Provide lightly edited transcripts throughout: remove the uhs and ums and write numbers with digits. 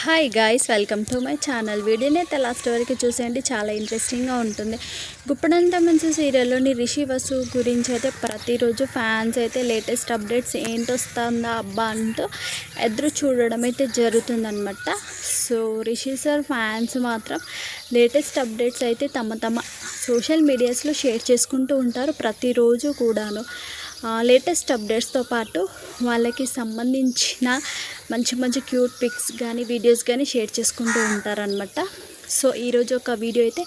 Hi guys, welcome to my channel. వీడియోని అయితే last వరకు చూసేయండి, చాలా ఇంట్రెస్టింగ్గా ఉంటుంది. గుప్పడంత మంచి సీరియల్లోని రిషి వసు గురించి అయితే ప్రతిరోజు ఫ్యాన్స్ అయితే లేటెస్ట్ అప్డేట్స్ ఏంటొస్తుందా అబ్బా అంటూ ఎదురు చూడడం అయితే జరుగుతుందన్నమాట. సో రిషి సార్ ఫ్యాన్స్ మాత్రం లేటెస్ట్ అప్డేట్స్ అయితే తమ సోషల్ మీడియాస్లో షేర్ చేసుకుంటూ ఉంటారు ప్రతిరోజు కూడాను. లేటెస్ట్ అప్డేట్స్తో పాటు వాళ్ళకి సంబంధించిన మంచి క్యూట్ పిక్స్ కానీ వీడియోస్ కానీ షేర్ చేసుకుంటూ ఉంటారనమాట. సో ఈరోజు ఒక వీడియో అయితే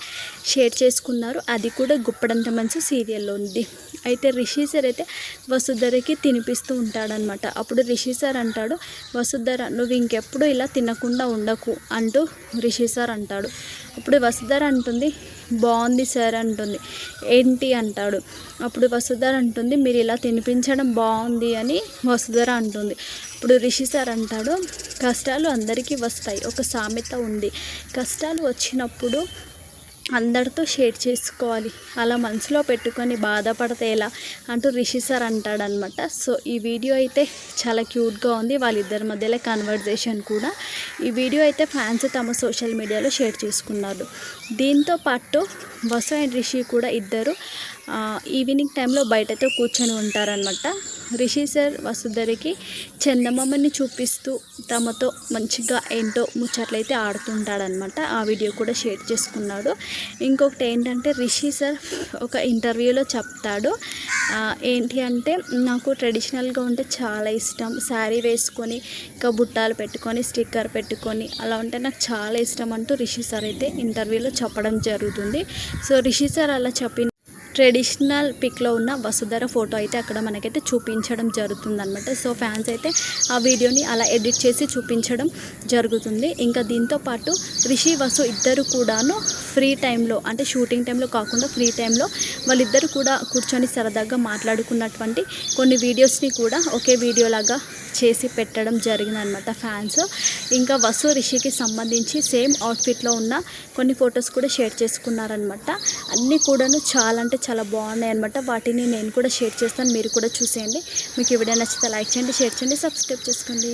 షేర్ చేసుకున్నారు, అది కూడా గుప్పడంత మంచి సీరియల్లో ఉంది. అయితే రిషి సార్ అయితే వసుధరకి తినిపిస్తూ ఉంటాడనమాట. అప్పుడు రిషి సార్ అంటాడు, వసుధర నువ్వు ఇంకెప్పుడు ఇలా తినకుండా ఉండకు అంటూ రిషి సార్ అంటాడు. అప్పుడు వసుధర అంటుంది, బాగుంది సార్ అంటుంది. ఏంటి అంటాడు. అప్పుడు వసుధర అంటుంది, మీరు ఇలా తినిపించడం బాగుంది అని వసుధర అంటుంది. ఇప్పుడు రిషి సార్ అంటాడు, కష్టాలు అందరికీ వస్తాయి, ఒక సామెత ఉంది, కష్టాలు వచ్చినప్పుడు అందరితో షేర్ చేసుకోవాలి, అలా మనసులో పెట్టుకొని బాధపడితే ఎలా అంటూ రిషి సార్ అంటాడనమాట. సో ఈ వీడియో అయితే చాలా క్యూట్గా ఉంది, వాళ్ళిద్దరి మధ్యలో కన్వర్జేషన్ కూడా. ఈ వీడియో అయితే ఫ్యాన్స్ తమ సోషల్ మీడియాలో షేర్ చేసుకున్నారు. దీంతో పాటు వసు అండ్ రిషి కూడా ఇద్దరు ఈవినింగ్ టైంలో బయటతో కూర్చొని ఉంటారనమాట. రిషి సార్ వసుధరకి చందమామని చూపిస్తూ తమతో మంచిగా ఏంటో ముచ్చట్లయితే ఆడుతుంటాడనమాట. ఆ వీడియో కూడా షేర్ చేసుకున్నాడు. ఇంకొకటి ఏంటంటే రిషి సార్ ఒక ఇంటర్వ్యూలో చెప్తాడు, ఏంటి అంటే నాకు ట్రెడిషనల్గా ఉంటే చాలా ఇష్టం, శారీ వేసుకొని ఇంకా బుట్టాలు పెట్టుకొని స్టిక్కర్ పెట్టుకొని అలా ఉంటే నాకు చాలా ఇష్టం అంటూ రిషి సార్ అయితే ఇంటర్వ్యూలో చెప్పడం జరుగుతుంది. సో రిషి సార్ అలా చెప్పిన ట్రెడిషనల్ పిక్లో ఉన్న వసుధర ఫోటో అయితే అక్కడ మనకైతే చూపించడం జరుగుతుందన్నమాట. సో ఫ్యాన్స్ అయితే ఆ వీడియోని అలా ఎడిట్ చేసి చూపించడం జరుగుతుంది. ఇంకా దీంతో పాటు రిషి వసు ఇద్దరు కూడాను ఫ్రీ టైంలో, అంటే షూటింగ్ టైంలో కాకుండా ఫ్రీ టైంలో వాళ్ళిద్దరు కూడా కూర్చొని సరదాగా మాట్లాడుకున్నటువంటి కొన్ని వీడియోస్ని కూడా ఒకే వీడియోలాగా చేసి పెట్టడం జరిగిందనమాట ఫ్యాన్స్. ఇంకా వసు రిషికి సంబంధించి సేమ్ అవుట్ఫిట్లో ఉన్న కొన్ని ఫొటోస్ కూడా షేర్ చేసుకున్నారనమాట. అన్నీ కూడాను చాలా అంటే చాలా బాగున్నాయి అనమాట. వాటిని నేను కూడా షేర్ చేస్తాను, మీరు కూడా చూసేయండి. మీకు ఈ వీడియో నచ్చితే లైక్ చేయండి, షేర్ చేయండి, సబ్స్క్రైబ్ చేసుకోండి.